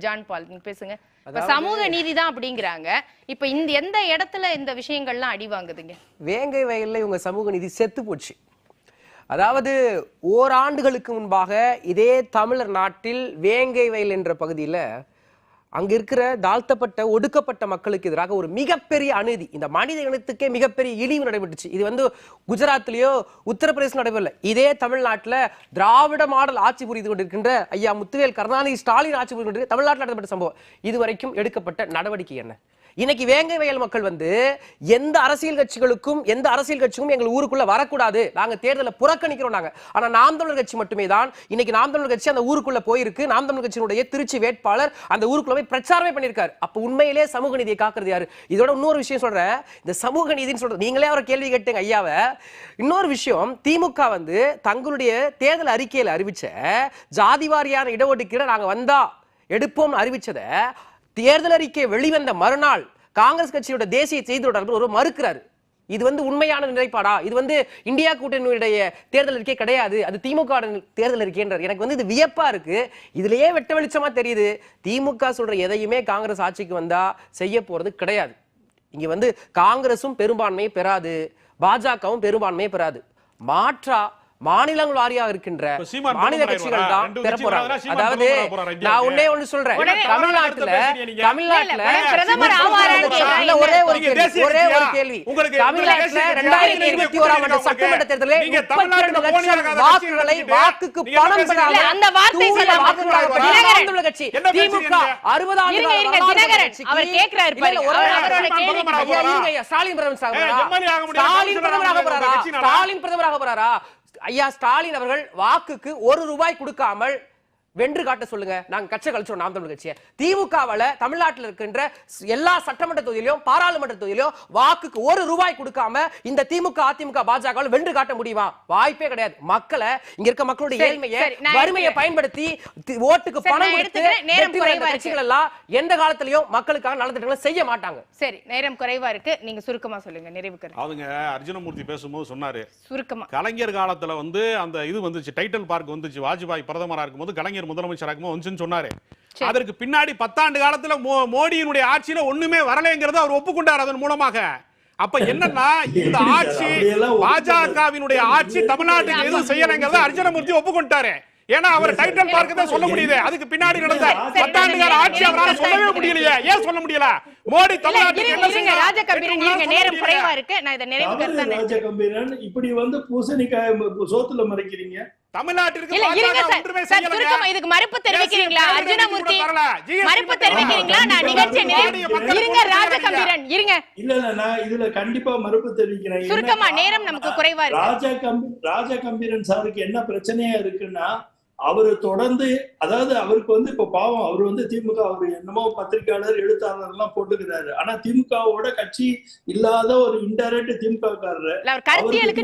John பால் நீங்க பேசுங்க. இப்ப சமூக நீதி தான் அப்படிங்கறாங்க. இப்ப இந்த எந்த இடத்துல இந்த விஷயங்கள்லாம் அடி வாங்குதுங்க? வேங்கை வயல்ல இவங்க சமூக நீதி செத்து போச்சு. அதாவது ஓராண்டுகளுக்கு முன்பாக இதே தமிழர் நாட்டில் வேங்கை வயல் என்ற பகுதியில் அங்க இருக்கிற தாழ்த்தப்பட்ட ஒடுக்கப்பட்ட மக்களுக்கு எதிராக ஒரு மிகப்பெரிய அநீதி, இந்த மனித இனத்துக்கே மிகப்பெரிய இழிவு நடைபெற்றுச்சு. இது வந்து குஜராத்லயோ உத்தரப்பிரதேசம் நடைபெறல, இதே தமிழ்நாட்டில் திராவிட மாடல் ஆட்சி புரிந்து கொண்டிருக்கின்ற ஐயா முத்துவேல் கருணாநிதி ஸ்டாலின் ஆட்சி புரிந்து கொண்டிருக்கிற தமிழ்நாட்டில் நடத்தப்பட்ட சம்பவம். இதுவரைக்கும் எடுக்கப்பட்ட நடவடிக்கை என்ன? இன்னைக்கு வேங்கை வயல் மக்கள் வந்து எந்த அரசியல் கட்சிகளுக்கும் எங்கள் ஊருக்குள்ள வரக்கூடாது, நாங்க தேர்தலை புறக்கணிக்கிறோம் நாங்க. ஆனா நாம் தமிழர் கட்சி மட்டுமே தான் இன்னைக்கு நாம் தமிழர் கட்சி அந்த ஊருக்குள்ள போயிருக்கு. நாம் தமிழர் கட்சியினுடைய திருச்சி வேட்பாளர் அந்த ஊருக்குள்ள போய் பிரச்சாரமே பண்ணியிருக்காரு. அப்ப உண்மையிலே சமூக நீதியை காக்குறது யாரு? இதோட இன்னொரு விஷயம் சொல்றேன், இந்த சமூக நீதினு சொல்றது நீங்களே அவரை கேள்வி கேட்டீங்க ஐயாவை. இன்னொரு விஷயம், திமுக வந்து தங்களுடைய தேர்தல் அறிக்கையில் அறிவிச்ச ஜாதிவாரியான இடஒதுக்கீடு நாங்க வந்தா எடுப்போம் அறிவிச்சத தேர்தல் அறிக்கை வெளிவந்த மறுநாள் காங்கிரஸ் கட்சியோட தேசிய செய்தி தொடர்பு ஒரு மறுக்கிறார். இது வந்து உண்மையான நிலைப்பாடா? இது வந்து இந்தியா கூட்டணியுடைய தேர்தல் அறிக்கை கிடையாது, அது திமுக தேர்தல் அறிக்கைன்றார். எனக்கு வந்து இது வியப்பா இருக்கு. இதுலயே வெட்ட வெளிச்சமா தெரியுது, திமுக சொல்ற எதையுமே காங்கிரஸ் ஆட்சிக்கு வந்தா செய்ய போறது கிடையாது. இங்க வந்து காங்கிரசும் பெரும்பான்மையை பெறாது, பாஜகவும் பெரும்பான்மையை பெறாது. மாற்றா மாநிலங்கள் வாரியாக இருக்கின்ற மாநில கட்சிகள் தான் பெற போறாங்க. அதாவது நான் ஒண்ணே ஒண்ணு சொல்றேன், தமிழ்நாட்டுல ஒரே ஒரு கேள்வி, தமிழ்நாட்டுல 2021 ஆண்டு சட்டமன்ற தேர்தலில் 32 லட்சம் வாக்குகளை வாக்குக்கு பணம் பெறாத அந்த வார்த்தை சொல்ல கட்சி திமுக 60 ஆண்டு அவர் கேக்குறாரு பாருங்க, அவரோட கேள்வி ஸ்டாலின் பிரதமராக போறாரா? ஸ்டாலின் பிரதமராக போறாரா? ஐயா ஸ்டாலின் அவர்கள் வாக்குக்கு 1 ரூபாய் கொடுக்காமல் வென்று காட்ட சொல்லுங்க, நாங்க கட்சி கழிச்சோம் நாம் தமிழர் கட்சியை. திமுகவால தமிழ்நாட்டில் இருக்கின்ற எல்லா சட்டமன்ற தொகுதியிலும் பாராளுமன்ற தொகுதியிலும் வாக்குக்கு 1 ரூபாய் கொடுக்காம இந்த திமுக அதிமுக பாஜக வென்று காட்ட முடியுமா? வாய்ப்பே கிடையாது. மக்களை இங்க இருக்க மக்களுடைய ஏழ்மையை வறுமையை பயன்படுத்தி ஓட்டுக்கு பணம் கொடுத்து கட்சிகள் எல்லாம் எந்த காலத்திலயும் மக்களுக்காக நலத்திட்டங்களை செய்ய மாட்டாங்க. சரி, நேரம் குறைவா இருக்கு, நீங்க சுருக்கமா சொல்லுங்க. நிறைவுக்கு அவங்க அர்ஜுனமூர்த்தி பேசும்போது சொன்னாரு, சுருக்கமா கலைஞர் காலத்துல வந்து அந்த இது வந்துச்சு, டைட்டில் பார்க் வந்துச்சு, வாஜ்பாய் பிரதமரா இருக்கும்போது கலைஞர் முதலமைச்சராக வந்துன்னு சொன்னாரு. அதற்கு பின்னாடி 10 ஆண்டு காலத்துல மோடியினுடைய ஆட்சியில ஒண்ணுமே வரலைங்கிறது அவர் ஒப்புக்கொண்டார். அதன் மூலமாக அப்ப என்னன்னா இந்த ஆட்சி பாஜகவினுடைய ஆட்சி தமிழ்நாட்டுக்கு எதுவும் செய்யலைங்கிறத அர்ஜுனமூர்த்தி ஒப்புக்கொண்டாரு. ஏன்னா அவர் டைட்டில் பார்க்க தான் சொல்ல முடியுது, அதுக்கு பின்னாடி நடந்த 10 ஆண்டுகால ஆட்சி அவரால் சொல்லவே முடியலையே. ஏன் சொல்ல முடியல? மோடி தமிழ்நாட்டுக்கு என்ன செஞ்சாரு? ராஜகம்பீரன் நீங்க நேரம் குறைவா இருக்கு, நான் இத நிறைவு கருத்தா ராஜகம்பீரன் இப்படி வந்து பூசணிக்காய் சோத்துல மறைக்கிறீங்க. தமிழ்நாட்டிற்கு இதுக்கு மறுப்பு தெரிவிக்கிறீங்களா? அர்ஜுனமூர்த்தி மறுப்பு தெரிவிக்கிறீங்களா? நான் நிகழ்ச்சி இருங்க ராஜகம்பீரன் இருங்க. இல்ல நான் இதுல கண்டிப்பா மறுப்பு தெரிவிக்கிறேன். சுருக்கமா, நேரம் நமக்கு குறைவா இருக்கு. ராஜகம்பீரன் சாருக்கு என்ன பிரச்சனையா இருக்குன்னா, அவரு தொடர்ந்து, அதாவது அவருக்கு வந்து இப்ப பாவம், அவர் வந்து திமுக அவர் என்னமோ பத்திரிகையாளர் எழுத்தாளர் எல்லாம் போட்டுக்கிறாரு. ஆனா திமுகவோட கட்சி இல்லாத ஒரு இன்டைரக்ட் திமுக காரர்.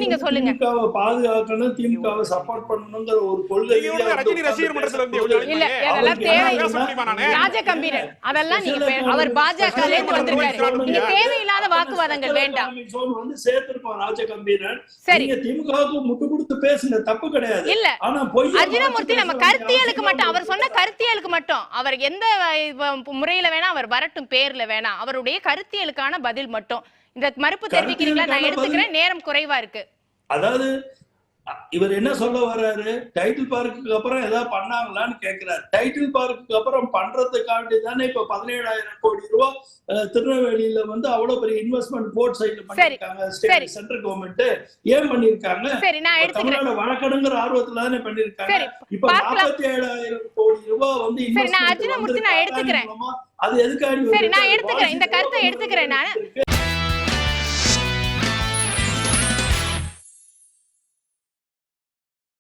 நீங்க சொல்லுங்க, திமுகவை பாதுகாக்கணும், திமுகவை சப்போர்ட் பண்ணணுங்கிற ஒரு கொள்கை. ராஜகம்பீரன் அதெல்லாம் அவர் பாஜக தேவையில்லாத வாக்குவாதங்கள் வேண்டாம் வந்து சேர்த்திருக்கோம். ராஜகம்பீரன் நீங்க திமுகவுக்கு முட்டு கொடுத்து பேசுங்க, தப்பு கிடையாது. இல்ல ஆனா பொய் நம்ம கருத்தியலுக்கு மட்டும், அவர் சொன்ன கருத்தியலுக்கு மட்டும், அவர் எந்த முறையில வேணா அவர் வரட்டும், பேர்ல வேணா, அவருடைய கருத்தியலுக்கான பதில் மட்டும். இந்த மறுப்பு தெரிவிக்கிறீங்களா? நான் எடுத்துக்கிறேன், நேரம் குறைவா இருக்கு. அதாவது இவர் என்ன சொல்ல வர்றாரு, டைட்டில் பார்க்குக்கு அப்புறம் ஏதாவது பண்ணாங்களான்னு கேட்கிறாரு. டைட்டில் பார்க்குக்கு அப்புறம் பண்றதுக்காண்டி தானே இப்ப 17,000 கோடி ரூபாய் திருநெல்வேலியில வந்து அவ்வளவு பெரிய இன்வெஸ்ட்மெண்ட் போர்ட் சைட்ல பண்ணிருக்காங்க. சென்ட்ரல் கவர்மெண்ட் ஏன் பண்ணிருக்காங்க? தமிழ்நாடு வழக்கடுங்கிற ஆர்வத்துல தானே பண்ணிருக்காங்க. இப்ப 47,000 கோடி ரூபாய் வந்து இன்வெஸ்ட்மெண்ட் அது எதுக்காக? இந்த கருத்தை எடுத்துக்கிறேன் நான்.